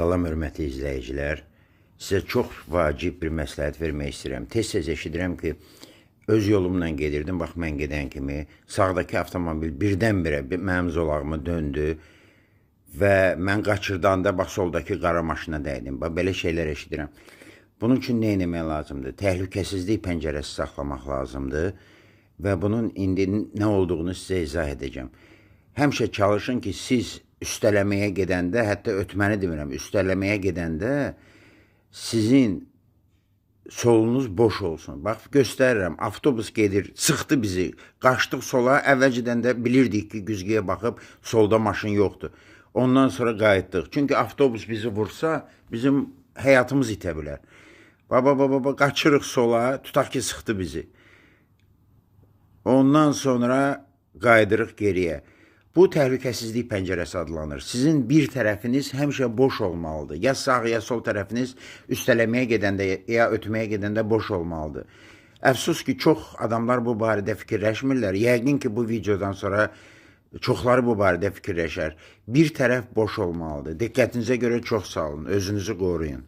Salam, hörmətli izləyicilər. Sizə çox vacib bir məsləhət vermək istəyirəm. Tez-tez eşidirəm ki, öz yolumla gedirdim. Bax, mən gedən kimi sağdakı avtomobil birdən-birə mənim zolağıma döndü və mən qaçırdanda bax, soldakı qara maşına dəydim. Bax, belə şeylər eşidirəm. Bunun üçün nə etmək lazımdır? Təhlükəsizlik pəncərəsi saxlamaq lazımdır və bunun indi nə olduğunu sizə izah edəcəm. Həmişə çalışın ki, siz üstələməyə gedəndə, hətta ötməni demirəm, üstələməyə gedəndə sizin solunuz boş olsun. Bax, göstərirəm, avtobus gedir, sıxdı bizi, qaçdıq sola, əvvəlcədən də bilirdik ki, güzgüyə baxıb, solda maşın yoxdur. Ondan sonra qayıtdıq. Çünki avtobus bizi vursa, bizim həyatımız itə bilər. Baba, qaçırıq sola, tutaq ki, sıxdı bizi. Ondan sonra qayıdırıq geriyə. Bu təhlükəsizlik pəncərəsi adlanır. Sizin bir tərəfiniz həmişə boş olmalıdır. Ya sağ, ya sol tərəfiniz üstələməyə gedəndə, ya ötməyə gedəndə boş olmalıdır. Əfsus ki, çox adamlar bu barədə fikirləşmirlər. Yəqin ki, bu videodan sonra çoxları bu barədə fikirləşər. Bir tərəf boş olmalıdır. Diqqətinizə görə çox sağ olun. Özünüzü qoruyun.